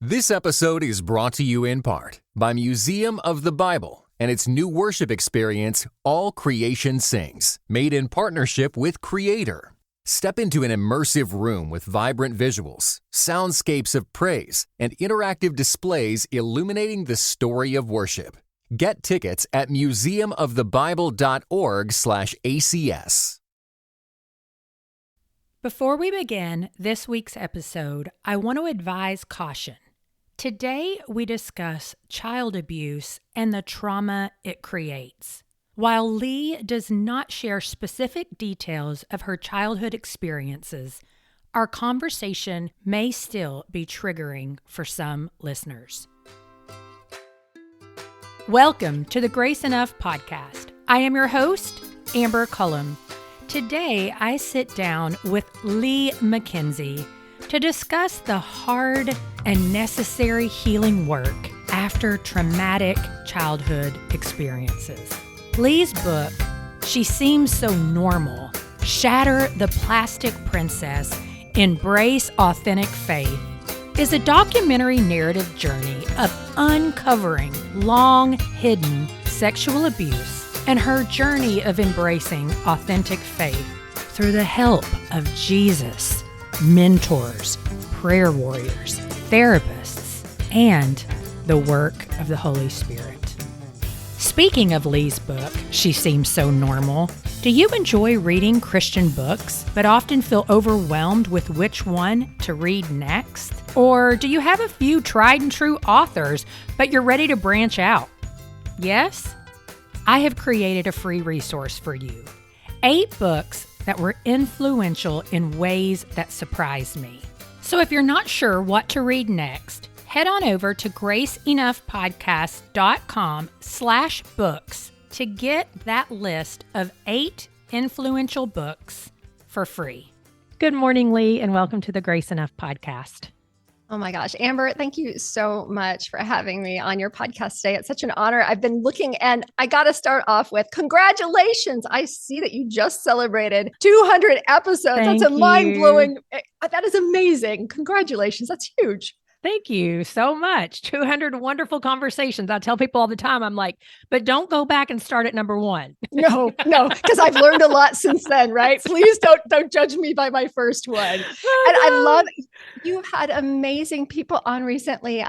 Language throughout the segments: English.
This episode is brought to you in part by Museum of the Bible and its new worship experience, All Creation Sings, made in partnership with Creator. Step into an immersive room with vibrant visuals, soundscapes of praise, and interactive displays illuminating the story of worship. Get tickets at museumofthebible.org/ACS. Before we begin this week's episode, I want to advise caution. Today, we discuss child abuse and the trauma it creates. While Leigh does not share specific details of her childhood experiences, our conversation may still be triggering for some listeners. Welcome to the Grace Enough podcast. I am your host, Amber Cullum. Today, I sit down with Leigh Mackenzie to discuss the hard and necessary healing work after traumatic childhood experiences. Leigh's book, She Seems So Normal, Shatter the Plastic Princess, Embrace Authentic Faith, is a documentary narrative journey of uncovering long-hidden sexual abuse and her journey of embracing authentic faith through the help of Jesus, mentors, prayer warriors, therapists, and the work of the Holy Spirit. Speaking of Leigh's book, She Seems So Normal, do you enjoy reading Christian books but often feel overwhelmed with which one to read next? Or do you have a few tried and true authors but you're ready to branch out? Yes? I have created a free resource for you. 8 books that were influential in ways that surprised me. So if you're not sure what to read next, head on over to graceenoughpodcast.com/books to get that list of 8 influential books for free. Good morning, Leigh, and welcome to the Grace Enough podcast. Oh my gosh, Amber, thank you so much for having me on your podcast today. It's such an honor. I've been looking, and I got to start off with congratulations. I see that you just celebrated 200 episodes. Thank That's a you. mind-blowing. That is amazing. Congratulations. That's huge. Thank you so much. 200 wonderful conversations. I tell people all the time, I'm like, but don't go back and start at number 1. No, because I've learned a lot since then, right? Please don't judge me by my first one. And I love, you've had amazing people on recently.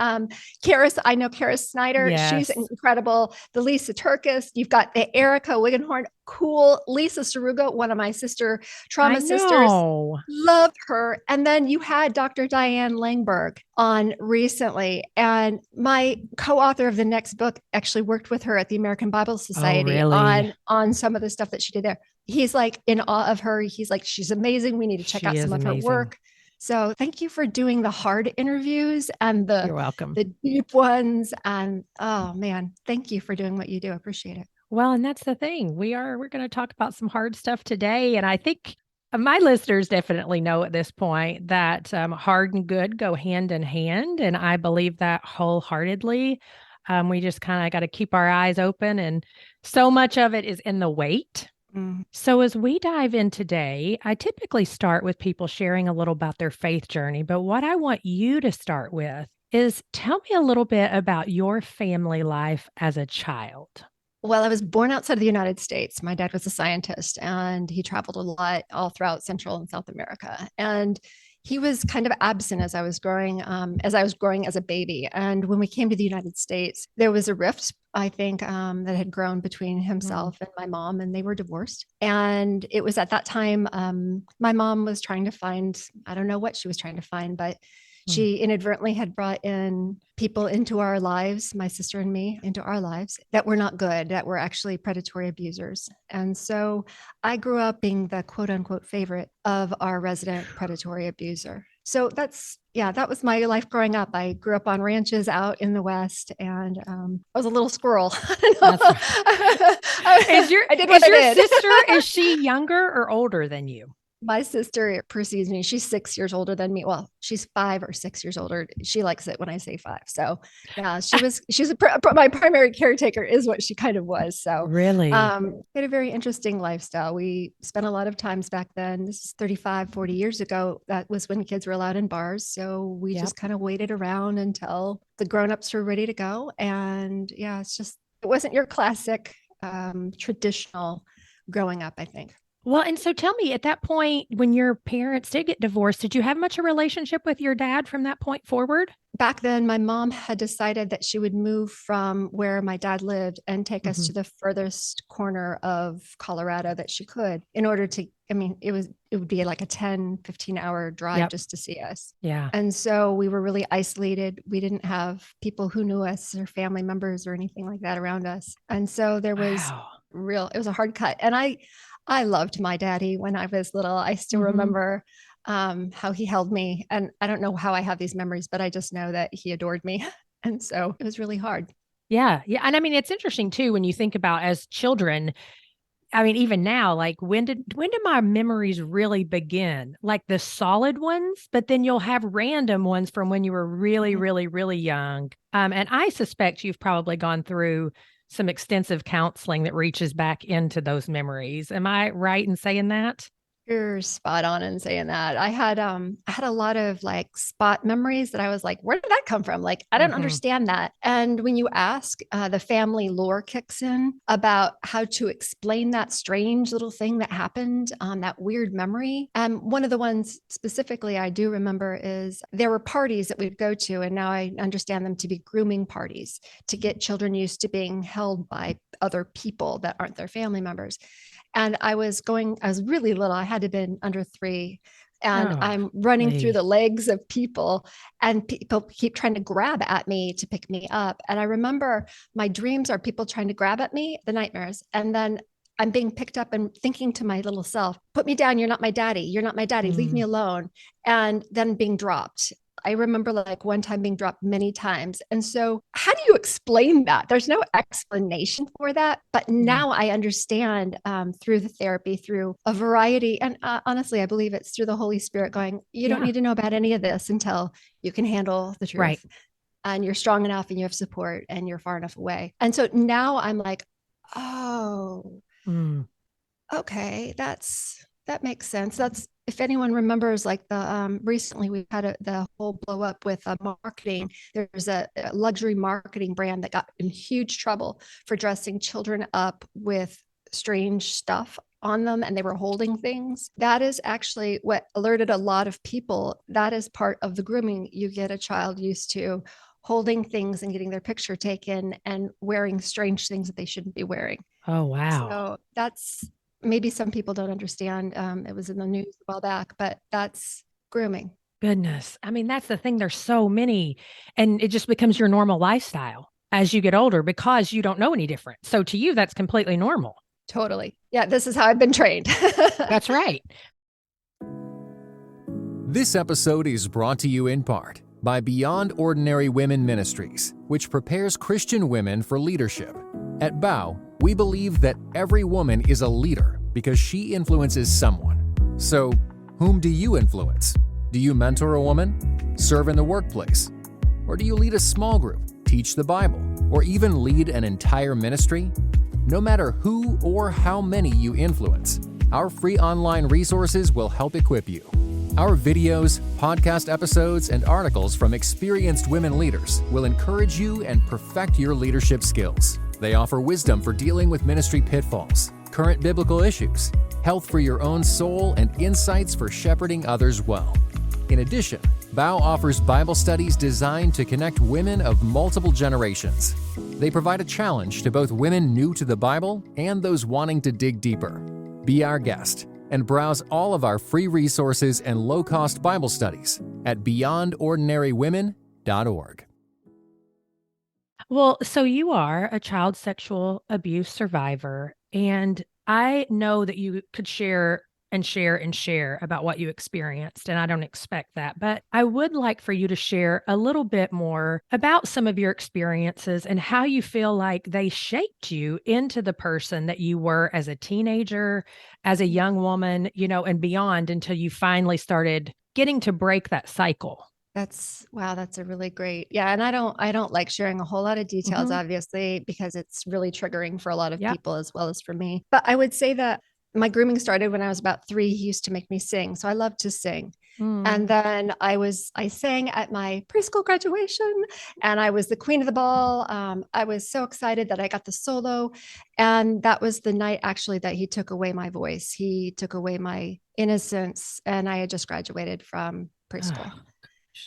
Karis, I know Karis Snyder. Yes. She's incredible. The Lisa Turkis. You've got the Erica Wiggenhorn. Cool. Lisa Saruga, one of my trauma sisters. Loved her. And then you had Dr. Diane Langberg on recently. And my co-author of the next book actually worked with her at the American Bible Society on some of the stuff that she did there. He's like in awe of her. He's like, she's amazing. We need to check out some of her work. So thank you for doing the hard interviews and You're welcome. The deep ones. And oh man, thank you for doing what you do. I appreciate it. Well, and that's the thing. We're going to talk about some hard stuff today. And I think my listeners definitely know at this point that hard and good go hand in hand. And I believe that wholeheartedly. We just kind of got to keep our eyes open. And so much of it is in the weight. So as we dive in today, I typically start with people sharing a little about their faith journey. But what I want you to start with is tell me a little bit about your family life as a child. Well, I was born outside of the United States. My dad was a scientist and he traveled a lot all throughout Central and South America. And he was kind of absent as I was growing as a baby. And when we came to the United States, there was a rift, I think, that had grown between himself and my mom, and they were divorced. And it was at that time, my mom was trying to find, I don't know what she was trying to find, but she inadvertently had brought in people into our lives, my sister and me, into our lives that were not good, that were actually predatory abusers. And so I grew up being the quote unquote favorite of our resident predatory abuser. So that was my life growing up. I grew up on ranches out in the West, and I was a little squirrel. Is your sister, is she younger or older than you? My sister perceives me. She's 6 years older than me. Well, she's 5 or 6 years older. She likes it when I say five. So yeah, my primary caretaker is what she kind of was. So Really? we had a very interesting lifestyle. We spent a lot of times back then. This is 35, 40 years ago. That was when kids were allowed in bars. So we just kind of waited around until the grownups were ready to go. And yeah, it wasn't your classic traditional growing up, I think. Well, and so tell me, at that point, when your parents did get divorced, did you have much of a relationship with your dad from that point forward? Back then, my mom had decided that she would move from where my dad lived and take us to the furthest corner of Colorado that she could in order to, I mean, it would be like a 10, 15-hour drive just to see us. Yeah. And so we were really isolated. We didn't have people who knew us or family members or anything like that around us. And so there was it was a hard cut. And I loved my daddy when I was little. I still remember how he held me. And I don't know how I have these memories, but I just know that he adored me. And so it was really hard. Yeah. Yeah. And I mean, it's interesting too, when you think about as children, I mean, even now, like when did my memories really begin? Like the solid ones, but then you'll have random ones from when you were really, really, really young. And I suspect you've probably gone through some extensive counseling that reaches back into those memories. Am I right in saying that? You're spot on in saying that. I had a lot of like spot memories that I was like, where did that come from? Like, I don't understand that. And when you ask, the family lore kicks in about how to explain that strange little thing that happened, that weird memory. One of the ones specifically I do remember is there were parties that we'd go to, and now I understand them to be grooming parties to get children used to being held by other people that aren't their family members. And I was really little. I had to have been under 3. And I'm running through the legs of people, and people keep trying to grab at me to pick me up. And I remember my dreams are people trying to grab at me, the nightmares. And then I'm being picked up and thinking to my little self, put me down. You're not my daddy. You're not my daddy. Leave me alone. And then being dropped. I remember like one time being dropped many times. And so how do you explain that? There's no explanation for that. But now I understand through the therapy, through a variety. And honestly, I believe it's through the Holy Spirit going, you don't need to know about any of this until you can handle the truth. Right. And you're strong enough and you have support and you're far enough away. And so now I'm like, oh, okay, that makes sense. That's, if anyone remembers, like the recently we had the whole blow up with marketing. There's a luxury marketing brand that got in huge trouble for dressing children up with strange stuff on them, and they were holding things. That is actually what alerted a lot of people. That is part of the grooming. You get a child used to holding things and getting their picture taken and wearing strange things that they shouldn't be wearing. Oh, wow. So that's, maybe some people don't understand. It was in the news a while back, but that's grooming. Goodness. I mean, that's the thing. There's so many, and it just becomes your normal lifestyle as you get older because you don't know any different. So to you, that's completely normal. Totally. Yeah. This is how I've been trained. That's right. This episode is brought to you in part by Beyond Ordinary Women Ministries, which prepares Christian women for leadership. At BOW, we believe that every woman is a leader because she influences someone. So, whom do you influence? Do you mentor a woman? Serve in the workplace? Or do you lead a small group, teach the Bible, or even lead an entire ministry? No matter who or how many you influence, our free online resources will help equip you. Our videos, podcast episodes, and articles from experienced women leaders will encourage you and perfect your leadership skills. They offer wisdom for dealing with ministry pitfalls, current biblical issues, health for your own soul, and insights for shepherding others well. In addition, BOW offers Bible studies designed to connect women of multiple generations. They provide a challenge to both women new to the Bible and those wanting to dig deeper. Be our guest and browse all of our free resources and low-cost Bible studies at beyondordinarywomen.org. Well, so you are a child sexual abuse survivor, and I know that you could share and share about what you experienced. And I don't expect that. But I would like for you to share a little bit more about some of your experiences and how you feel like they shaped you into the person that you were as a teenager, as a young woman, and beyond until you finally started getting to break that cycle. That's a really great. Yeah. And I don't like sharing a whole lot of details, obviously, because it's really triggering for a lot of people as well as for me. But I would say that my grooming started when I was about 3. He used to make me sing. So I love to sing. And then I sang at my preschool graduation and I was the queen of the ball. I was so excited that I got the solo. And that was the night actually that he took away my voice. He took away my innocence and I had just graduated from preschool.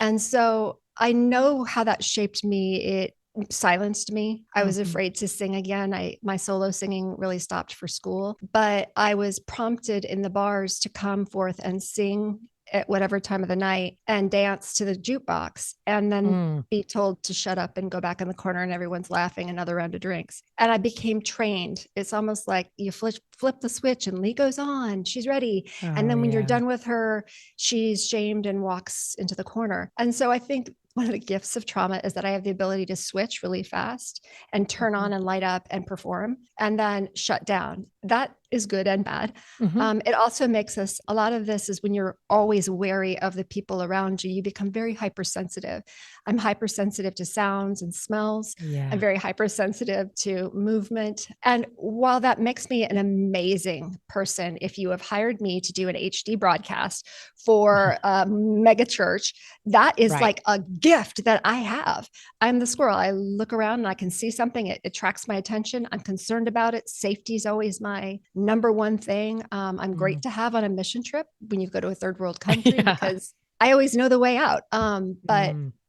And so I know how that shaped me. It silenced me. I was afraid to sing again. My solo singing really stopped for school, but I was prompted in the bars to come forth and sing at whatever time of the night and dance to the jukebox and then be told to shut up and go back in the corner and everyone's laughing, another round of drinks. And I became trained. It's almost like you flip the switch and Leigh goes on, she's ready. And then when you're done with her, she's shamed and walks into the corner. And so I think one of the gifts of trauma is that I have the ability to switch really fast and turn on and light up and perform and then shut down. That is good and bad. It also makes us, a lot of this is when you're always wary of the people around you, you become very hypersensitive. I'm hypersensitive to sounds and smells. I'm very hypersensitive to movement. And while that makes me an amazing person, if you have hired me to do an HD broadcast for a megachurch, that is like a gift that I have. I'm the squirrel. I look around and I can see something. It attracts my attention. I'm concerned about it. Safety is always my number one thing. I'm great to have on a mission trip when you go to a third world country because I always know the way out.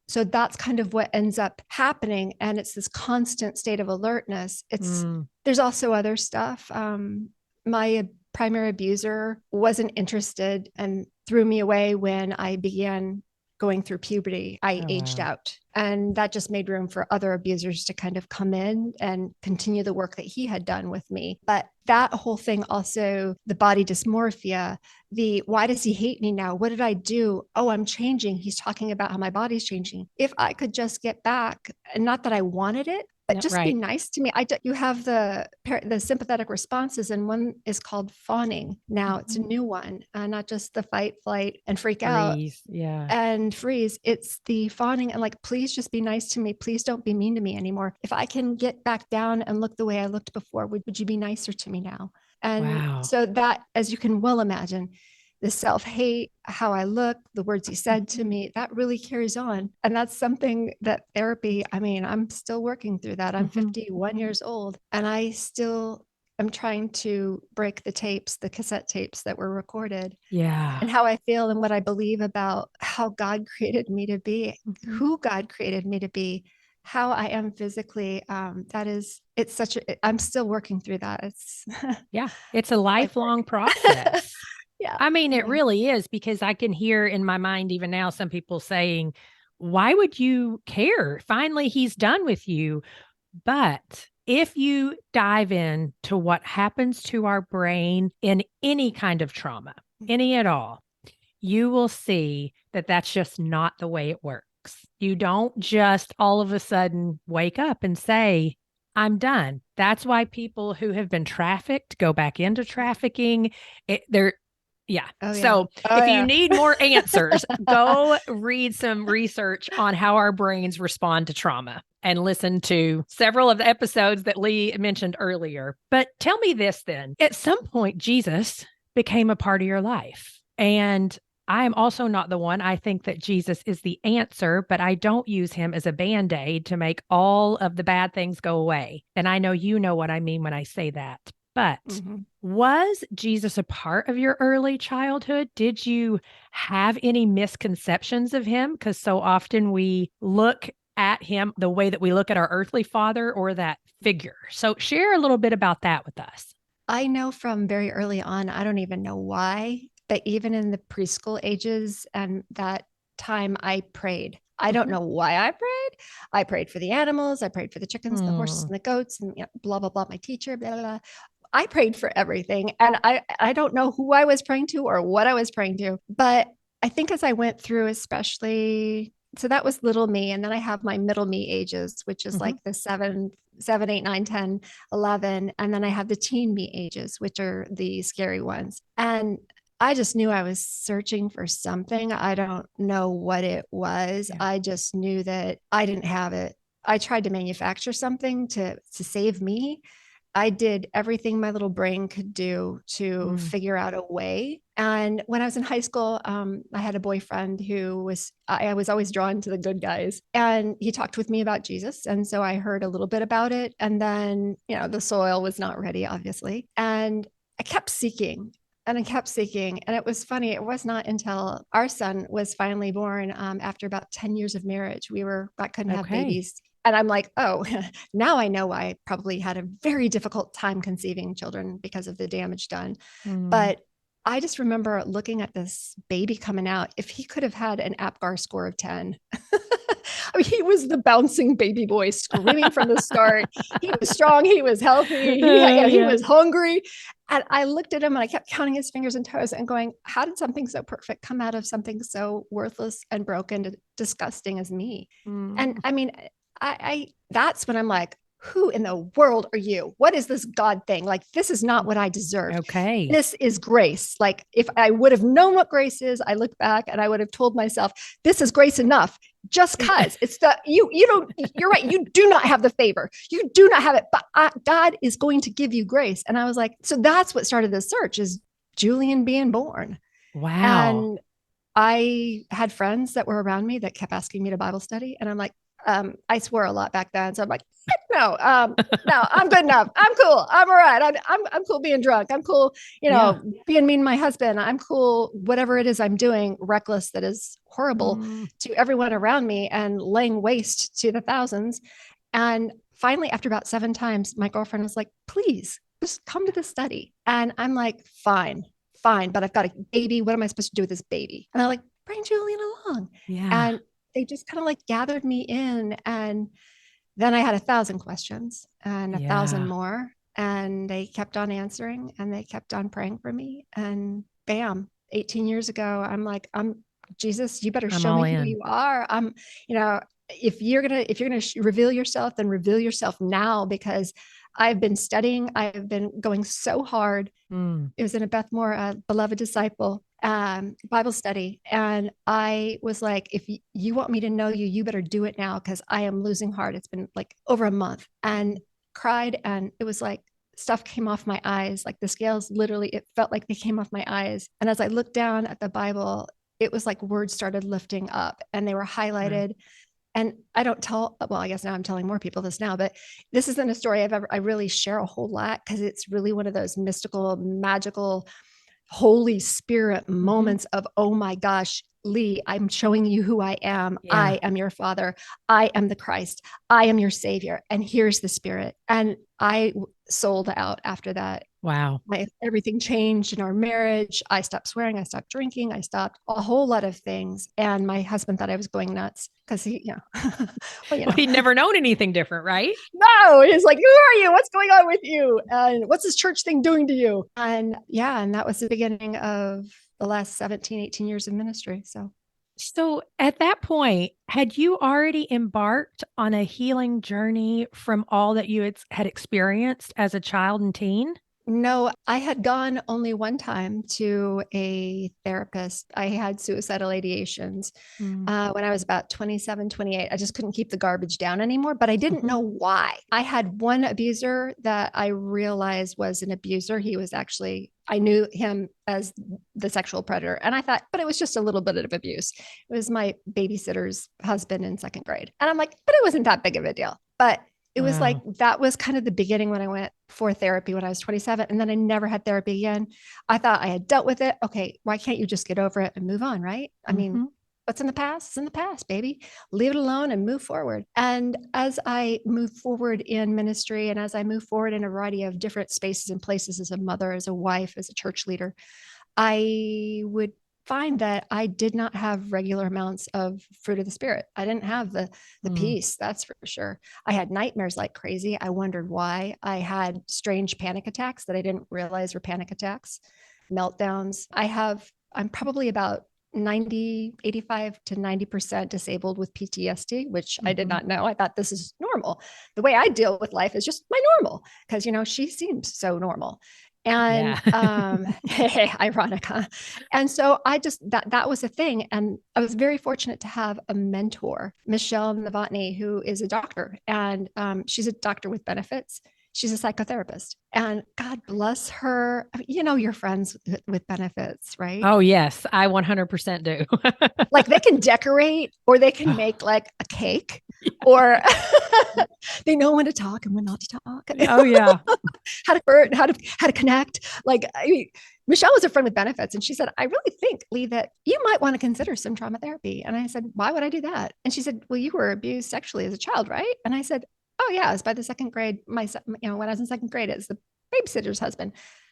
So that's kind of what ends up happening. And it's this constant state of alertness. There's also other stuff. My primary abuser wasn't interested and threw me away when I began going through puberty. I aged out. And that just made room for other abusers to kind of come in and continue the work that he had done with me. But that whole thing also, the body dysmorphia, why does he hate me now? What did I do? Oh, I'm changing. He's talking about how my body's changing. If I could just get back, and not that I wanted it, but just be nice to me. You have the sympathetic responses, and one is called fawning. Now it's a new one, not just the fight, flight, and freak out and freeze. It's the fawning and like, please just be nice to me. Please don't be mean to me anymore. If I can get back down and look the way I looked before, would you be nicer to me now? And so that, as you can well imagine, the self-hate, how I look, the words he said to me, that really carries on. And that's something that therapy, I'm still working through that. I'm 51 years old and I still am trying to break the cassette tapes that were recorded. And how I feel and what I believe about how God created me to be, who God created me to be, how I am physically. I'm still working through that. It's a lifelong process. It really is, because I can hear in my mind even now some people saying, why would you care? Finally, he's done with you. But if you dive into what happens to our brain in any kind of trauma, any at all, you will see that that's just not the way it works. You don't just all of a sudden wake up and say, I'm done. That's why people who have been trafficked go back into trafficking. If you need more answers, go read some research on how our brains respond to trauma and listen to several of the episodes that Leigh mentioned earlier. But tell me this then. At some point, Jesus became a part of your life. And I am also not the one. I think that Jesus is the answer, but I don't use him as a Band-Aid to make all of the bad things go away. And I know you know what I mean when I say that. But was Jesus a part of your early childhood? Did you have any misconceptions of him? Because so often we look at him the way that we look at our earthly father or that figure. So share a little bit about that with us. I know from very early on, I don't even know why, but even in the preschool ages and that time I prayed. I don't know why I prayed. I prayed for the animals. I prayed for the chickens, the horses, and the goats, and blah, blah, blah. My teacher, blah, blah, blah. I prayed for everything. And I don't know who I was praying to or what I was praying to, but I think as I went through, especially, so that was little me. And then I have my middle me ages, which is like the 7, 8, 9, 10, 11. And then I have the teen me ages, which are the scary ones. And I just knew I was searching for something. I don't know what it was. Yeah. I just knew that I didn't have it. I tried to manufacture something to save me. I did everything my little brain could do to figure out a way. And when I was in high school, I had a boyfriend who I was always drawn to the good guys. And he talked with me about Jesus. And so I heard a little bit about it. And then, the soil was not ready, obviously. And I kept seeking. And I kept seeking. And it was funny. It was not until our son was finally born after about 10 years of marriage. Couldn't have babies. And I'm like, oh, now I know I probably had a very difficult time conceiving children because of the damage done. But I just remember looking at this baby coming out. If he could have had an APGAR score of 10, I mean, he was the bouncing baby boy screaming from the start. He was strong. He was healthy. He was hungry. And I looked at him and I kept counting his fingers and toes and going, how did something so perfect come out of something so worthless and broken, disgusting as me? And I mean, that's when I'm like, who in the world are you? What is this God thing? Like, this is not what I deserve. Okay. This is grace. Like, if I would have known what grace is, I look back and I would have told myself, this is grace enough. Just cause it's you're right. You do not have the favor. You do not have it, but God is going to give you grace. And I was like, so that's what started the search, is Julian being born. Wow. And I had friends that were around me that kept asking me to Bible study. And I'm like, I swore a lot back then. So I'm like, no, I'm good enough. I'm cool. I'm all right. I'm cool being drunk. I'm cool, being mean to my husband. I'm cool, whatever it is I'm doing, reckless, that is horrible to everyone around me and laying waste to the thousands. And finally, after about 7 times, my girlfriend was like, please just come to the study. And I'm like, fine, but I've got a baby. What am I supposed to do with this baby? And they're like, bring Julian along. Yeah. And they just kind of like gathered me in. And then I had 1,000 questions and 1,000 more. And they kept on answering and they kept on praying for me. And bam, 18 years ago, I'm like, Jesus, you better show me who you are. If you're going to reveal yourself, then reveal yourself now, because I've been studying. I've been going so hard. It was in a Beth Moore, a beloved disciple, Bible study. And I was like, if you want me to know you, you better do it now, because I am losing heart. It's been like over a month, and cried. And it was like stuff came off my eyes. Like the scales, literally, it felt like they came off my eyes. And as I looked down at the Bible, it was like words started lifting up and they were highlighted. And I guess now I'm telling more people this now, but this isn't a story I really share a whole lot, because it's really one of those mystical, magical, Holy Spirit moments of, oh my gosh, Leigh, I'm showing you who I am. Yeah. I am your Father. I am the Christ. I am your Savior. And here's the Spirit. And I sold out after that. Wow. Everything changed in our marriage. I stopped swearing. I stopped drinking. I stopped a whole lot of things. And my husband thought I was going nuts, because he'd never known anything different, right? No, he's like, who are you? What's going on with you? And what's this church thing doing to you? And that was the beginning of the last 17, 18 years of ministry. So at that point, had you already embarked on a healing journey from all that you had experienced as a child and teen? No, I had gone only one time to a therapist. I had suicidal ideations when I was about 27, 28. I just couldn't keep the garbage down anymore, but I didn't know why. I had one abuser that I realized was an abuser. I knew him as the sexual predator. And I thought, but it was just a little bit of abuse. It was my babysitter's husband in 2nd grade. And I'm like, but it wasn't that big of a deal. But it was like, that was kind of the beginning when I went for therapy when I was 27. And then I never had therapy again. I thought I had dealt with it. Okay, why can't you just get over it and move on, right? I mean, what's in the past is in the past, baby. Leave it alone and move forward. And as I move forward in ministry, and as I move forward in a variety of different spaces and places, as a mother, as a wife, as a church leader, I would find that I did not have regular amounts of fruit of the spirit. I didn't have the peace, that's for sure. I had nightmares like crazy. I wondered why. I had strange panic attacks that I didn't realize were panic attacks, meltdowns. I'm probably about 85 to 90% disabled with PTSD, which I did not know. I thought this is normal. The way I deal with life is just my normal, because, she seems so normal. And ironic, huh? And so I just that was a thing. And I was very fortunate to have a mentor, Michelle Novotny, who is a doctor, and she's a doctor with benefits. She's a psychotherapist, and God bless her. You're friends with benefits, right? Oh, yes, I 100% do. Like they can decorate, or they can make like a cake, or they know when to talk and when not to talk. Oh yeah. how to connect. Like, Michelle was a friend with benefits, and she said, I really think, Leigh, that you might want to consider some trauma therapy. And I said, why would I do that? And she said, well, you were abused sexually as a child, right? And I said, oh yeah, it was by the second grade. When I was in second grade, it's the babysitter's husband.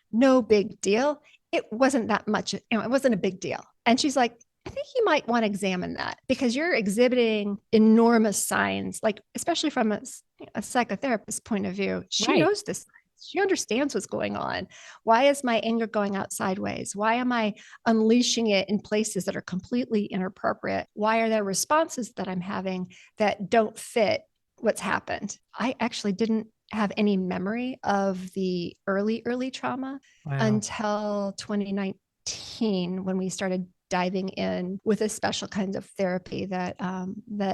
No big deal. It wasn't that much, it wasn't a big deal. And she's like, I think you might want to examine that, because you're exhibiting enormous signs, like especially from a psychotherapist point of view. She knows this. She understands what's going on. Why is my anger going out sideways? Why am I unleashing it in places that are completely inappropriate? Why are there responses that I'm having that don't fit what's happened? I actually didn't have any memory of the early trauma until 2019, when we started diving in with a special kind of therapy that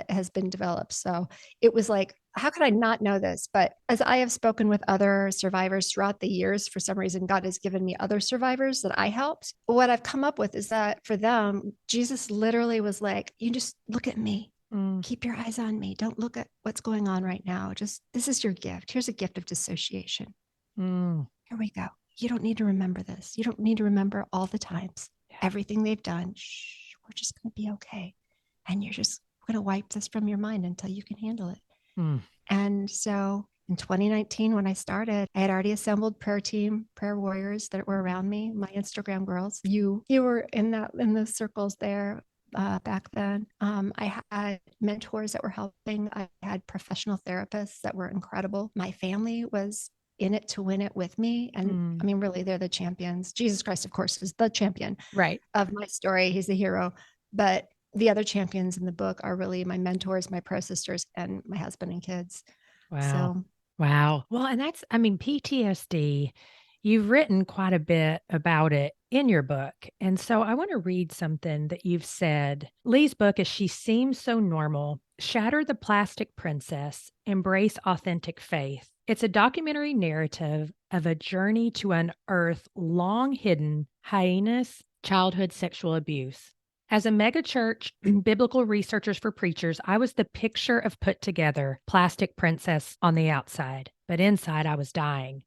has been developed. So it was like, how could I not know this? But as I have spoken with other survivors throughout the years, for some reason, God has given me other survivors that I helped. What I've come up with is that for them, Jesus literally was like, you just look at me. Keep your eyes on me. Don't look at what's going on right now. Just, this is your gift. Here's a gift of dissociation. Here we go. You don't need to remember this. You don't need to remember all the times, everything they've done. Shh, we're just going to be okay. And you're just going to wipe this from your mind until you can handle it. And so in 2019, when I started, I had already assembled prayer warriors that were around me, my Instagram girls. You were in the circles there. Back then, I had mentors that were helping. I had professional therapists that were incredible. My family was in it to win it with me. And I mean, really, they're the champions. Jesus Christ, of course, is the champion of my story. He's the hero. But the other champions in the book are really my mentors, my pro sisters, and my husband and kids. Wow. Wow. Well, and PTSD, you've written quite a bit about it in your book. And so I want to read something that you've said. Leigh's book is She Seems So Normal, Shatter the Plastic Princess, Embrace Authentic Faith. It's a documentary narrative of a journey to unearth long hidden, heinous childhood sexual abuse. As a megachurch biblical researchers for preachers, I was the picture of put together plastic princess on the outside, but inside I was dying,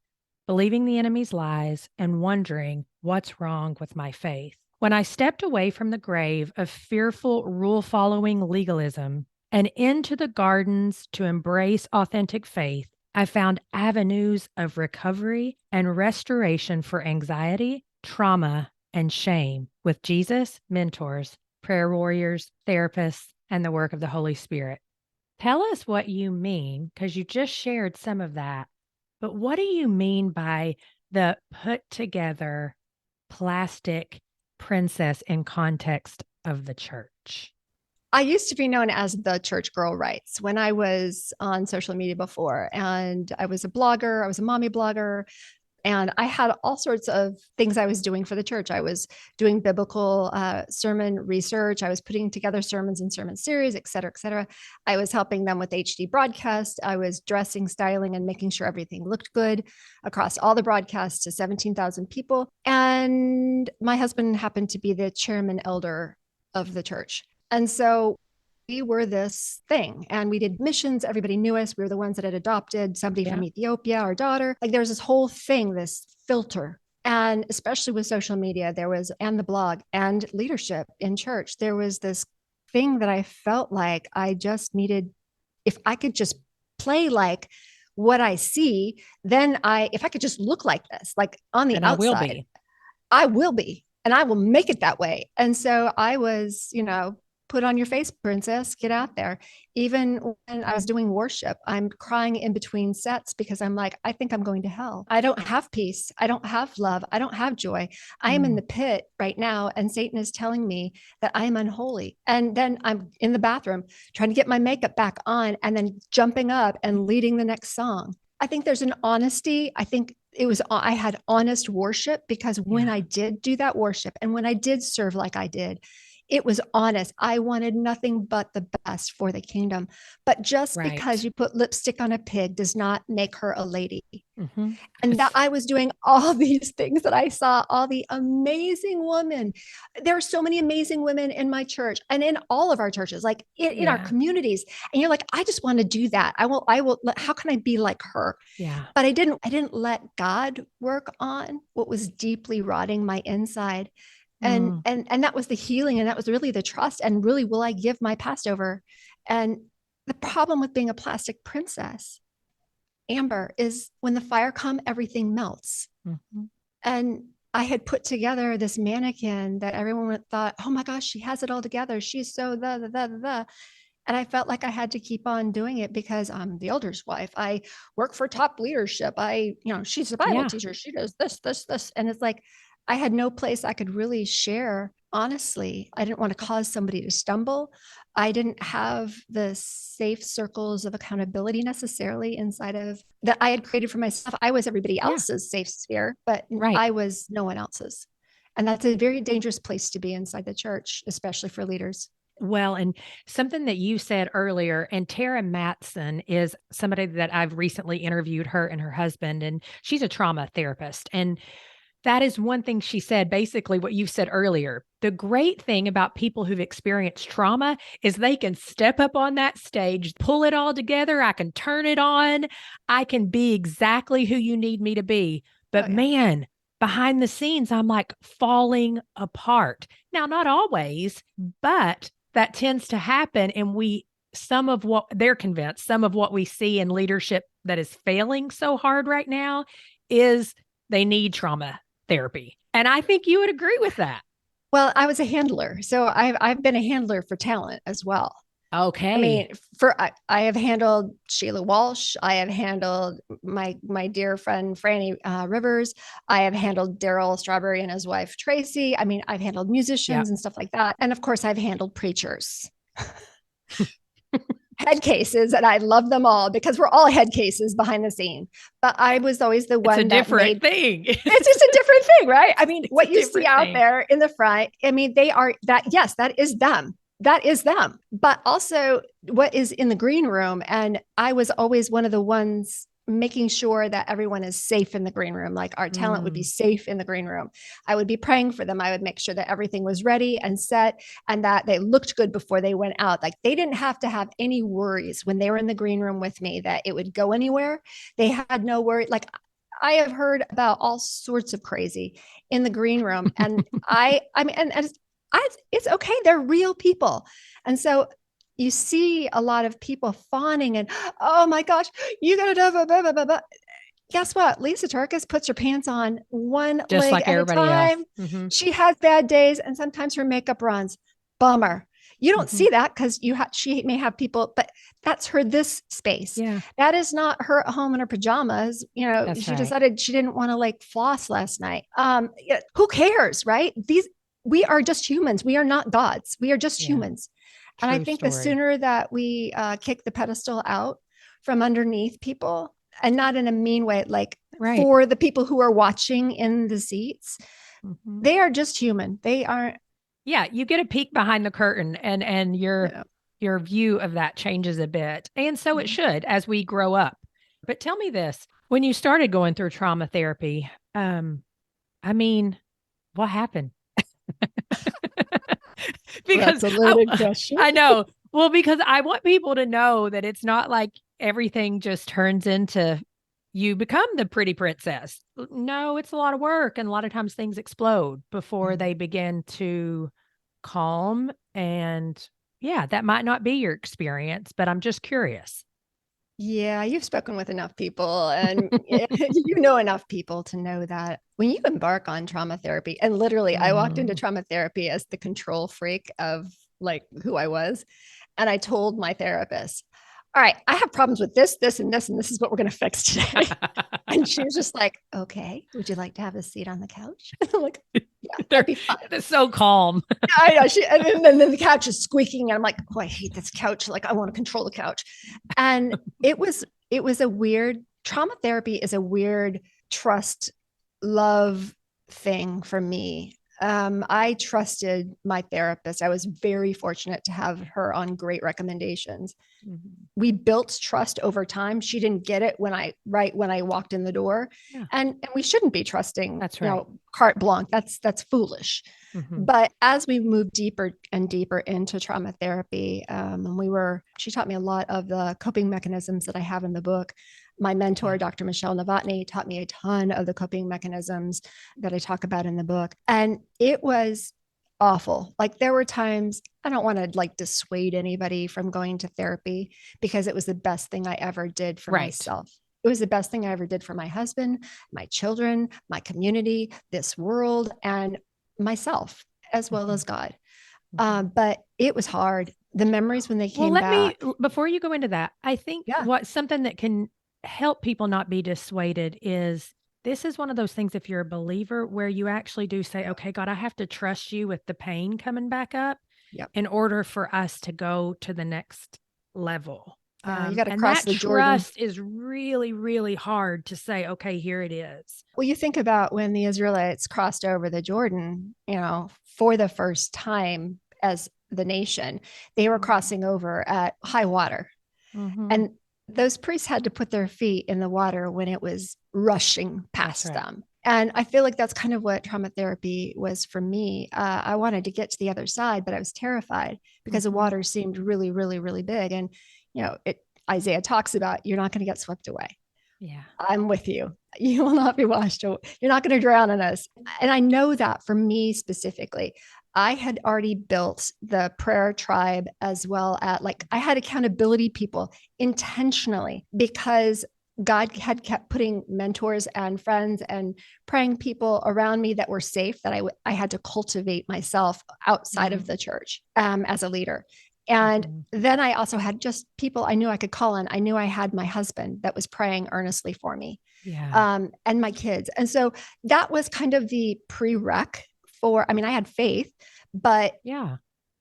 believing the enemy's lies and wondering what's wrong with my faith. When I stepped away from the grave of fearful rule-following legalism and into the gardens to embrace authentic faith, I found avenues of recovery and restoration for anxiety, trauma, and shame with Jesus, mentors, prayer warriors, therapists, and the work of the Holy Spirit. Tell us what you mean, because you just shared some of that, but what do you mean by the put together plastic princess in context of the church? I used to be known as the church girl writes when I was on social media before, and I was a blogger. I was a mommy blogger. And I had all sorts of things I was doing for the church. I was doing biblical sermon research. I was putting together sermons and sermon series, et cetera, et cetera. I was helping them with HD broadcast. I was dressing, styling, and making sure everything looked good across all the broadcasts to 17,000 people. And my husband happened to be the chairman elder of the church. And so we were this thing, and we did missions. Everybody knew us. We were the ones that had adopted somebody from Ethiopia, our daughter. Like there was this whole thing, this filter. And especially with social media, and the blog and leadership in church, there was this thing that I felt like I just needed, if I could just play like what I see, then if I could just look like this, like on the outside, I will be. and I will make it that way. And so I was, put on your face, princess, get out there. Even when I was doing worship, I'm crying in between sets because I'm like, I think I'm going to hell. I don't have peace. I don't have love. I don't have joy. I am in the pit right now. And Satan is telling me that I am unholy. And then I'm in the bathroom trying to get my makeup back on and then jumping up and leading the next song. I think there's an honesty. I think I had honest worship because when I did do that worship and when I did serve like I did, it was honest. I wanted nothing but the best for the kingdom. But just because you put lipstick on a pig does not make her a lady. Mm-hmm. And that I was doing all these things that I saw, all the amazing women. There are so many amazing women in my church and in all of our churches, like in our communities. And you're like, I just want to do that. I will, how can I be like her? Yeah. But I didn't let God work on what was deeply rotting my inside. And that was the healing. And that was really the trust. And really, will I give my past over? And the problem with being a plastic princess, Amber, is when the fire comes, everything melts. Mm-hmm. And I had put together this mannequin that everyone thought, oh my gosh, she has it all together. She's so the. And I felt like I had to keep on doing it because I'm the elder's wife. I work for top leadership. She's a Bible teacher. She does this. And it's like, I had no place I could really share. Honestly, I didn't want to cause somebody to stumble. I didn't have the safe circles of accountability necessarily inside of that I had created for myself. I was everybody else's safe sphere, but I was no one else's. And that's a very dangerous place to be inside the church, especially for leaders. Well, and something that you said earlier, and Tara Matson is somebody that I've recently interviewed, her and her husband, and she's a trauma therapist. And that is one thing she said, basically what you said earlier. The great thing about people who've experienced trauma is they can step up on that stage, pull it all together. I can turn it on. I can be exactly who you need me to be. But man, behind the scenes, I'm like falling apart. Now, not always, but that tends to happen. And some of what they're convinced, some of what we see in leadership that is failing so hard right now is they need trauma therapy. And I think you would agree with that. Well, I was a handler. So I've been a handler for talent as well. Okay. I mean, I have handled Sheila Walsh. I have handled my dear friend, Franny Rivers. I have handled Daryl Strawberry and his wife, Tracy. I mean, I've handled musicians and stuff like that. And of course, I've handled preachers. Head cases, and I love them all because we're all head cases behind the scene. But I was always the one thing. It's just a different thing, right? I mean, what you see out there in the front, I mean, they are that, yes, that is them. That is them. But also what is in the green room. And I was always one of the ones making sure that everyone is safe in the green room. Like our talent would be safe in the green room. I would be praying for them. I would make sure that everything was ready and set and that they looked good before they went out. Like they didn't have to have any worries when they were in the green room with me that it would go anywhere. They had no worry. Like I have heard about all sorts of crazy in the green room. And it's okay. They're real people. And so you see a lot of people fawning and, oh my gosh, you got to guess what? Lisa Turkis puts her pants on one just leg like at a time. Mm-hmm. She has bad days and sometimes her makeup runs. Bummer. You don't see that because she may have people, but that's her this space. Yeah. That is not her at home in her pajamas. She decided she didn't want to like floss last night. Who cares, right? We are just humans. We are not gods. We are just humans. And I think the sooner that we kick the pedestal out from underneath people, and not in a mean way, like for the people who are watching in the seats, they are just human. They aren't. Yeah, you get a peek behind the curtain, and your view of that changes a bit, and so it should as we grow up. But tell me this: when you started going through trauma therapy, I mean, what happened? Because that's a loaded question. I know. Well, because I want people to know that it's not like everything just turns into you become the pretty princess. No, it's a lot of work. And a lot of times things explode before they begin to calm. And that might not be your experience, but I'm just curious. Yeah, you've spoken with enough people and you know enough people to know that when you embark on trauma therapy, and literally I walked into Mhm. trauma therapy as the control freak of like who I was. And I told my therapist, all right, I have problems with this, this, and this, and this is what we're going to fix today. And she was just like, okay, would you like to have a seat on the couch? I'm like, yeah, that'd be fun. They're so calm. I know. And then the couch is squeaking. And I'm like, oh, I hate this couch. Like, I want to control the couch. And it was a weird trauma therapy is a weird trust love thing for me. I trusted my therapist. I was very fortunate to have her on great recommendations. Mhm. We built trust over time. She didn't get it right when I walked in the door. Yeah. And we shouldn't be trusting, That's right. carte blanche. That's foolish. Mhm. But as we moved deeper and deeper into trauma therapy, she taught me a lot of the coping mechanisms that I have in the book. My mentor, Yeah. Dr. Michelle Novotny, taught me a ton of the coping mechanisms that I talk about in the book. And it was awful. Like there were times I don't want to like dissuade anybody from going to therapy because it was the best thing I ever did for Right. myself. It was the best thing I ever did for my husband, my children, my community, this world, and myself, as well Mhm. as God. Mhm. But it was hard. The memories when they Well, came back. before you go into that, I think Yeah. something that can help people not be dissuaded is this is one of those things, if you're a believer, where you actually do say, okay, God, I have to trust you with the pain coming back up Yep. in order for us to go to the next level. Yeah. You got to And cross that the Jordan. trust is really, really hard to say, okay, here it is. Well, you think about when the Israelites crossed over the Jordan, for the first time as the nation, they were crossing over at high water. Mhm. And those priests had to put their feet in the water when it was rushing That's past right. them. And I feel like that's kind of what trauma therapy was for me. I wanted to get to the other side, but I was terrified because the Mhm. water seemed really, really, really big. And, Isaiah talks about you're not going to get swept away. Yeah. I'm with you. You will not be washed away. You're not going to drown in us. And I know that for me specifically, I had already built the prayer tribe as well at like I had accountability people intentionally because God had kept putting mentors and friends and praying people around me that were safe that I had to cultivate myself outside of Mhm. the church as a leader. And Mhm. then I also had just people I knew I could call on. I knew I had my husband that was praying earnestly for me, Yeah. and my kids. And so that was kind of the prereq for, I mean, I had faith, but Yeah.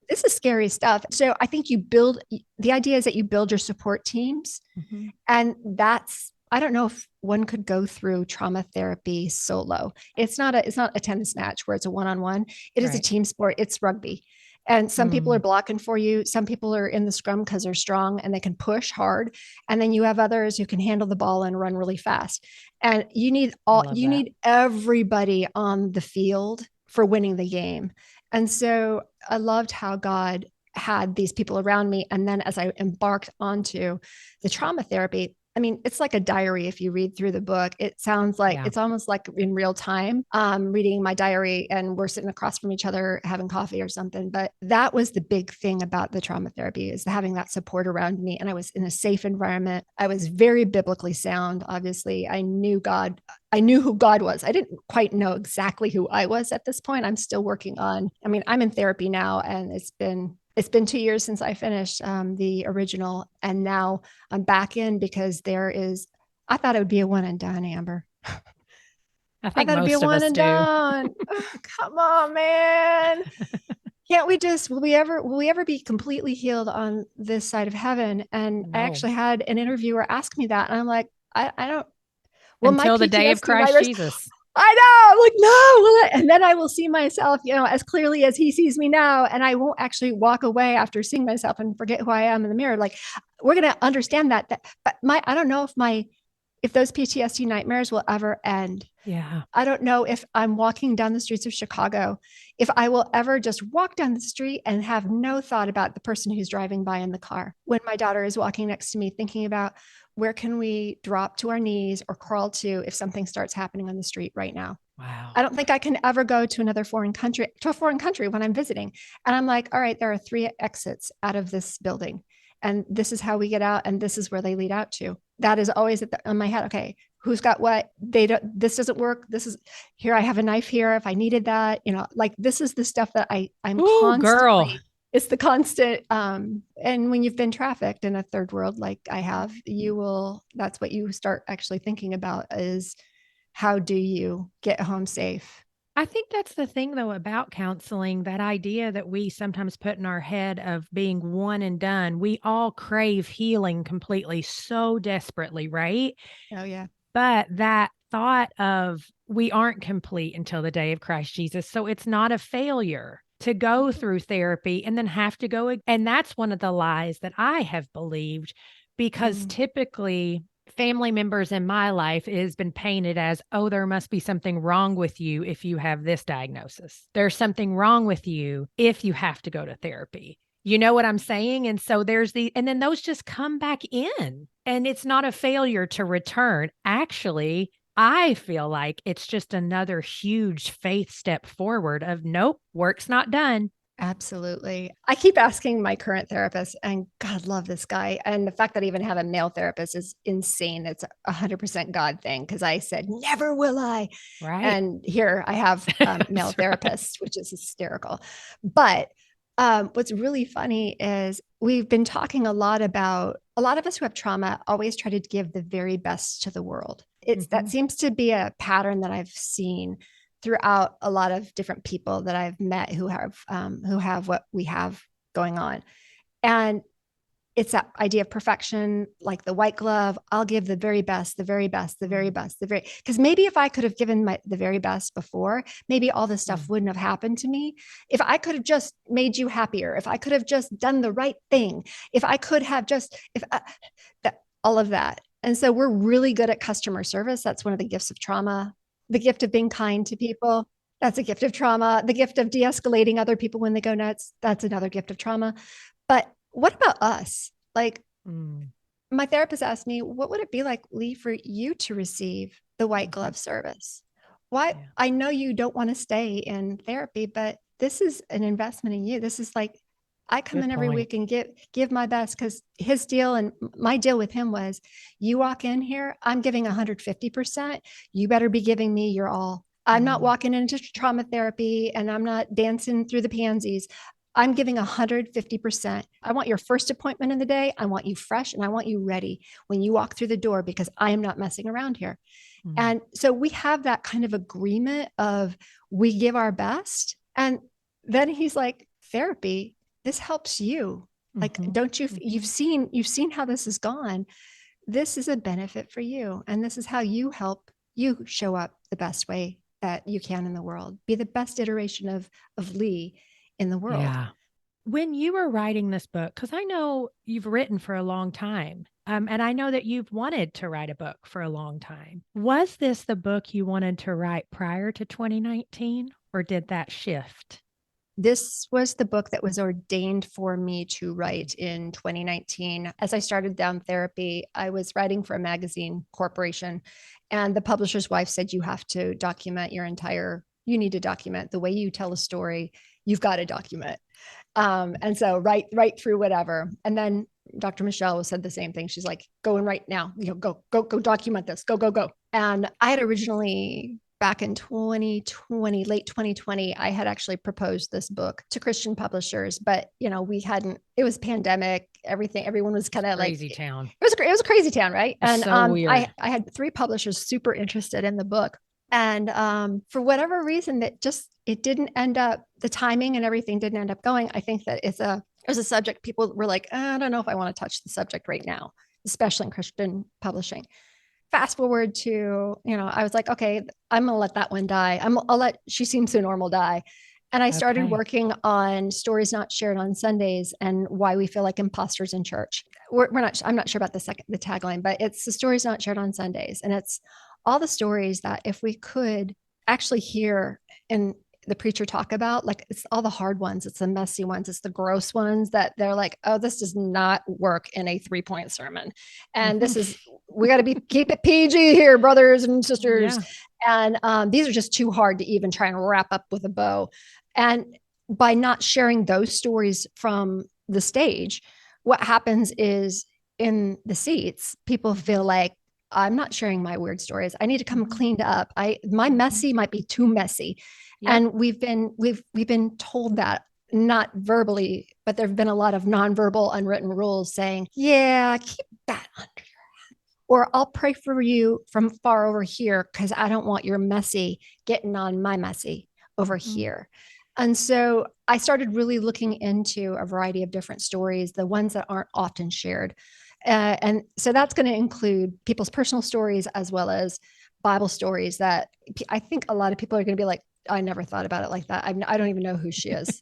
this is scary stuff. So I think the idea is that you build your support teams. Mhm. And I don't know if one could go through trauma therapy solo. It's not a tennis match where it's a one-on-one. It is a Right. team sport. It's rugby. And some people are Mm. blocking for you. Some people are in the scrum because they're strong and they can push hard. And then you have others who can handle the ball and run really fast. And I love you that. need everybody on the field for winning the game. And so I loved how God had these people around me. And then as I embarked onto the trauma therapy, I mean, it's like a diary. If you read through the book, it sounds like Yeah. it's almost like in real time, reading my diary and we're sitting across from each other having coffee or something. But that was the big thing about the trauma therapy is having that support around me. And I was in a safe environment. I was very biblically sound. Obviously, I knew God. I knew who God was. I didn't quite know exactly who I was at this point. I'm still working on, I mean, I'm in therapy now and it's been 2 years since I finished the original. And now I'm back in because I thought it would be a one and done, Amber. I I think thought it'd be a most of one us and do. done. Oh, come on, man. Can't we just, will we ever be completely healed on this side of heaven? And I No. actually had an interviewer ask me that. And I'm like, I don't, well, my Until the day of PTSD Christ nightmares, Jesus. I know. I'm like, no. And then I will see myself, as clearly as he sees me now. And I won't actually walk away after seeing myself and forget who I am in the mirror. Like, we're going to understand that. But I don't know if those PTSD nightmares will ever end. Yeah. I don't know if I'm walking down the streets of Chicago, if I will ever just walk down the street and have no thought about the person who's driving by in the car. When my daughter is walking next to me, thinking about where can we drop to our knees or crawl to if something starts happening on the street right now. Wow. I don't think I can ever go to a foreign country when I'm visiting. And I'm like, all right, there are 3 exits out of this building. and this is how we get out, and this is where they lead out to. That is always on my head. Okay, who's got what? This doesn't work. This is here. I have a knife here if I needed that. Like this is the stuff that I'm Ooh, constantly. girl. It's the constant. And when you've been trafficked in a third world like I have, that's what you start actually thinking about is how do you get home safe? I think that's the thing, though, about counseling, that idea that we sometimes put in our head of being one and done. We all crave healing completely so desperately, right? Oh, yeah. But that thought of we aren't complete until the day of Christ Jesus. So it's not a failure to go through therapy and then have to go. And that's one of the lies that I have believed, because typically family members in my life has been painted as, oh, there must be something wrong with you if you have this diagnosis. There's something wrong with you if you have to go to therapy. You know what I'm saying? And so and then those just come back in, and it's not a failure to return. Actually, I feel like it's just another huge faith step forward of, nope, work's not done. Absolutely. I keep asking my current therapist, and God love this guy. And the fact that I even have a male therapist is insane. It's 100% God thing. Cause I said, never will I. Right. And here I have male therapists, which is hysterical. But what's really funny is we've been talking a lot about, a lot of us who have trauma always try to give the very best to the world. That seems to be a pattern that I've seen throughout a lot of different people that I've met who have what we have going on. And it's that idea of perfection, like the white glove. I'll give the very best, the very best, the very best, because maybe if I could have given the very best before, maybe all this stuff wouldn't have happened to me. If I could have just made you happier, if I could have just done the right thing, if I could have just, all of that. And so we're really good at customer service. That's one of the gifts of trauma. The gift of being kind to people, that's a gift of trauma. The gift of de-escalating other people when they go nuts, that's another gift of trauma. But what about us? Like my therapist asked me, what would it be like, Leigh, for you to receive the white glove service? Why? Yeah. I know you don't want to stay in therapy, but this is an investment in you. This is like, I come in every week and give my best, because his deal and my deal with him was, you walk in here, I'm giving 150%. You better be giving me your all. I'm not walking into trauma therapy and I'm not dancing through the pansies. I'm giving 150%. I want your first appointment in the day. I want you fresh and I want you ready when you walk through the door, because I am not messing around here. And so we have that kind of agreement of we give our best. And then he's like, therapy, this helps you. Like, don't you've seen how this has gone. This is a benefit for you. And this is how you help you show up the best way that you can in the world. Be the best iteration of Leigh in the world. Yeah. When you were writing this book, because I know you've written for a long time, and I know that you've wanted to write a book for a long time. Was this the book you wanted to write prior to 2019, or did that shift? This was the book that was ordained for me to write in 2019. As I started down therapy, I was writing for a magazine corporation, and the publisher's wife said, you have to document you need to document the way you tell a story. You've got to document. And so write through whatever. And then Dr. Michelle said the same thing. She's like, go and write now, go document this, go. And I had originally, back in 2020, late 2020, I had actually proposed this book to Christian publishers, but it was pandemic, everyone was kind of like crazy town. It was a crazy town, right? And so weird. I had 3 publishers super interested in the book. And for whatever reason, it didn't end up, the timing and everything didn't end up going. I think that it was a subject people were like, I don't know if I want to touch the subject right now, especially in Christian publishing. Fast forward to, I was like, okay, I'm going to let that one die. I'll let She Seems So Normal die. And I started working on Stories Not Shared on Sundays and why we feel like imposters in church. I'm not sure about the tagline, but it's the Stories Not Shared on Sundays. And it's all the stories that if we could actually hear and the preacher talk about, like, it's all the hard ones, it's the messy ones, it's the gross ones that they're like, oh, this does not work in a 3-point sermon. And this is, we got to keep it PG here, brothers and sisters. Yeah. And these are just too hard to even try and wrap up with a bow. And by not sharing those stories from the stage, what happens is in the seats, people feel like, I'm not sharing my weird stories. I need to come cleaned up. My messy might be too messy. Yep. And we've been told that, not verbally, but there've been a lot of nonverbal unwritten rules saying, yeah, keep that under your hat. Or I'll pray for you from far over here because I don't want your messy getting on my messy over here. And so I started really looking into a variety of different stories, the ones that aren't often shared. And so that's going to include people's personal stories as well as Bible stories that I think a lot of people are going to be like, I never thought about it like that. I don't even know who she is.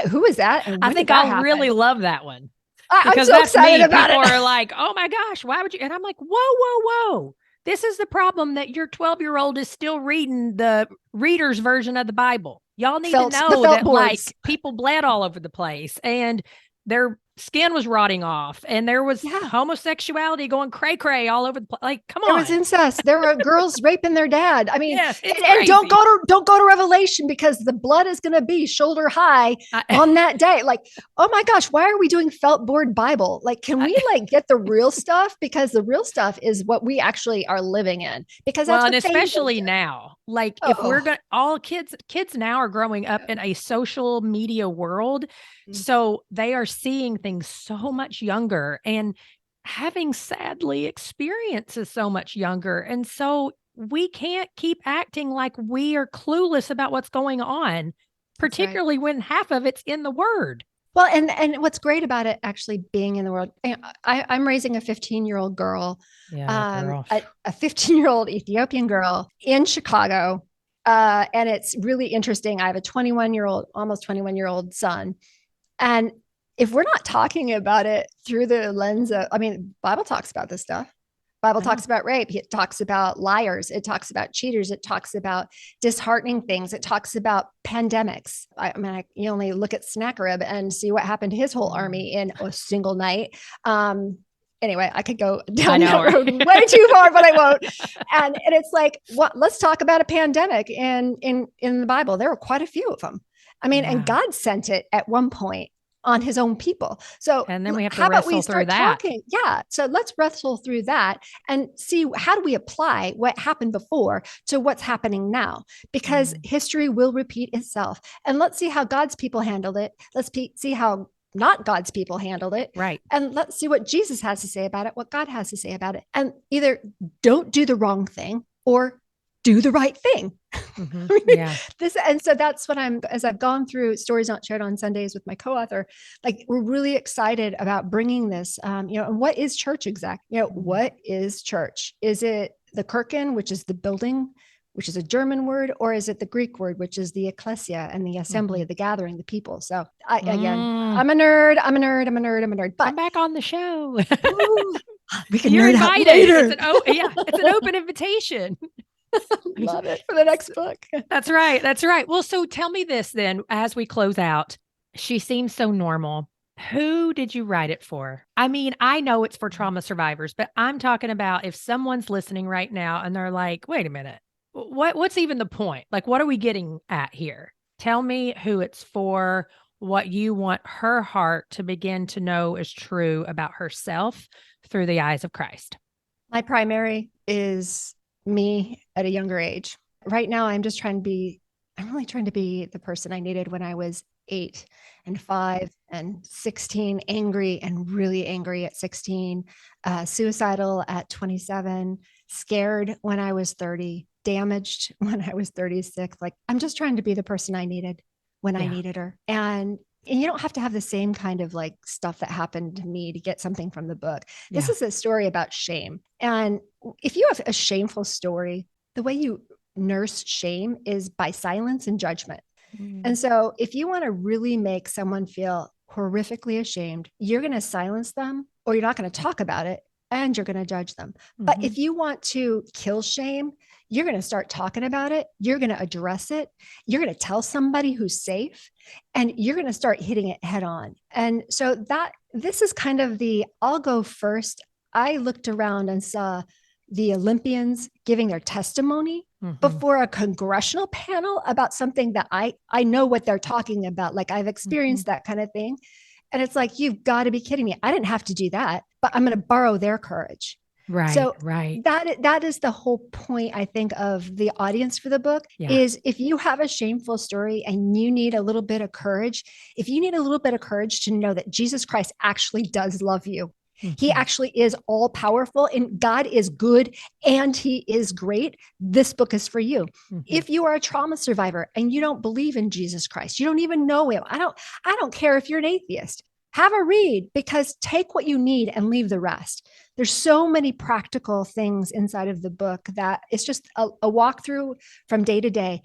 Who is that? And I think I'll really love that one. I'm so excited about it. People are like, oh my gosh, why would you? And I'm like, whoa. This is the problem, that your 12-year-old is still reading the reader's version of the Bible. Y'all need to know that like people bled all over the place and their skin was rotting off and there was homosexuality going cray all over the place. Like, come on. There was incest. There were girls raping their dad. I mean, yes, and don't go to Revelation because the blood is going to be shoulder high on that day. Like, oh my gosh, why are we doing felt board Bible? Like, can we like get the real stuff? Because the real stuff is what we actually are living in. Because that's and especially now, like if we're going to, all kids now are growing up in a social media world. So they are seeing things so much younger and having sadly experiences so much younger. And so we can't keep acting like we are clueless about what's going on, particularly when half of it's in the Word. Well, and what's great about it actually being in the world, I'm raising a 15-year-old girl, a 15-year-old Ethiopian girl in Chicago. And it's really interesting. I have a 21-year-old, almost 21-year-old son. And if we're not talking about it through the lens of, Bible talks about this stuff. Bible talks about rape. It talks about liars. It talks about cheaters. It talks about disheartening things. It talks about pandemics. You only look at Sennacherib and see what happened to his whole army in a single night. Anyway, I could go down that road way too far, but I won't. And it's like, let's talk about a pandemic in the Bible. There were quite a few of them. And God sent it at one point on his own people. So, and then we have to wrestle through that. So let's wrestle through that and see, how do we apply what happened before to what's happening now? Because history will repeat itself. And let's see how God's people handled it. Let's see how not God's people handled it. Right. And let's see what Jesus has to say about it, what God has to say about it. And either don't do the wrong thing or do the right thing. And so that's what as I've gone through Stories Not Shared on Sundays with my co-author, like we're really excited about bringing this, and what is church exactly? What is church? Is it the Kirchen, which is the building, which is a German word, or is it the Greek word, which is the ecclesia and the assembly, the gathering, the people? So I'm a nerd. But come back on the show. We can nerd out later. It's an open invitation. Love it for the next book. That's right. Well, so tell me this then, as we close out. She seems so normal. Who did you write it for? I know it's for trauma survivors, but I'm talking about if someone's listening right now and they're like, wait a minute, what's even the point? Like, what are we getting at here? Tell me who it's for, what you want her heart to begin to know is true about herself through the eyes of Christ. My primary is me at a younger age. Right now, I'm really trying to be the person I needed when I was 8 and 5 and 16, angry and really angry at 16, suicidal at 27, scared when I was 30, damaged when I was 36. Like, I'm just trying to be the person I needed when I needed her. And you don't have to have the same kind of like stuff that happened to me to get something from the book. This is a story about shame. And if you have a shameful story, the way you nurse shame is by silence and judgment. And so if you want to really make someone feel horrifically ashamed, you're going to silence them, or you're not going to talk about it, and you're going to judge them. But if you want to kill shame, you're going to start talking about it. You're going to address it. You're going to tell somebody who's safe, and you're going to start hitting it head on. And so this is kind of I'll go first. I looked around and saw the Olympians giving their testimony before a congressional panel about something that I know what they're talking about. Like, I've experienced that kind of thing. And it's like, you've got to be kidding me. I didn't have to do that, but I'm going to borrow their courage. Right. So right. that is the whole point, I think, of the audience for the book is if you have a shameful story and you need a little bit of courage, if you need a little bit of courage to know that Jesus Christ actually does love you, he actually is all powerful and God is good and he is great, this book is for you. If you are a trauma survivor and you don't believe in Jesus Christ, you don't even know him. I don't care if you're an atheist. Have a read, because take what you need and leave the rest. There's so many practical things inside of the book that it's just a walkthrough from day to day.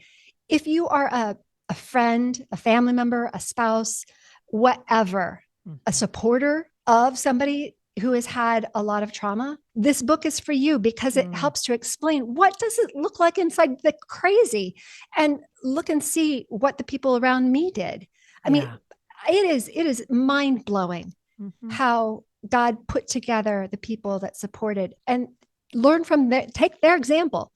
If you are a friend, a family member, a spouse, whatever, a supporter of somebody who has had a lot of trauma, this book is for you, because it helps to explain what does it look like inside the crazy, and look and see what the people around me did. I mean, it is mind-blowing how God put together the people that supported, and learn from take their example.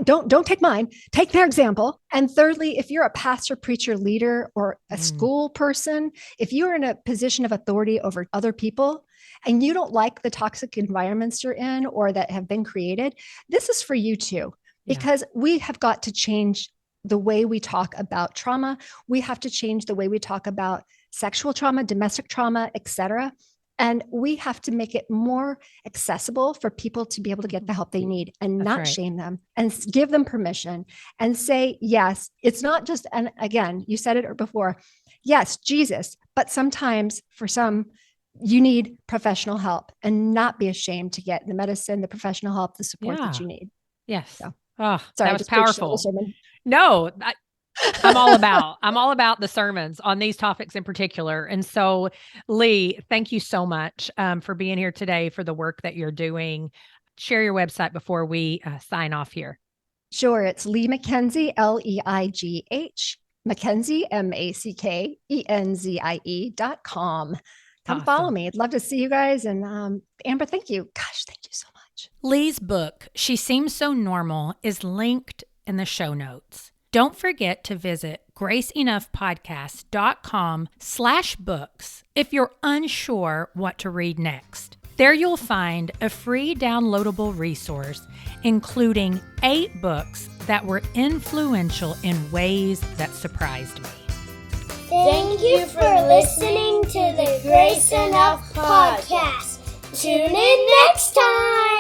Don't take mine, take their example. And thirdly, if you're a pastor, preacher, leader, or a school person, if you're in a position of authority over other people and you don't like the toxic environments you're in or that have been created, this is for you too, because we have got to change the way we talk about trauma. We have to change the way we talk about sexual trauma, domestic trauma, etc. And we have to make it more accessible for people to be able to get the help they need, and not shame them, and give them permission and say, yes, it's not just, and again, you said it before, yes, Jesus, but sometimes for some, you need professional help, and not be ashamed to get the medicine, the professional help, the support that you need. Yes. So, oh, sorry, that was powerful. Sermon. No, I'm all about the sermons on these topics in particular. And so, Leigh, thank you so much for being here today, for the work that you're doing. Share your website before we sign off here. Sure. It's Leigh Mackenzie, Leigh, Mackenzie, MacKenzie.com. Come follow me. I'd love to see you guys. And Amber, thank you. Gosh, thank you so much. Leigh's book, She Seems So Normal, is linked in the show notes. Don't forget to visit graceenoughpodcast.com/books if you're unsure what to read next. There you'll find a free downloadable resource, including 8 books that were influential in ways that surprised me. Thank you for listening to the Grace Enough Podcast. Tune in next time.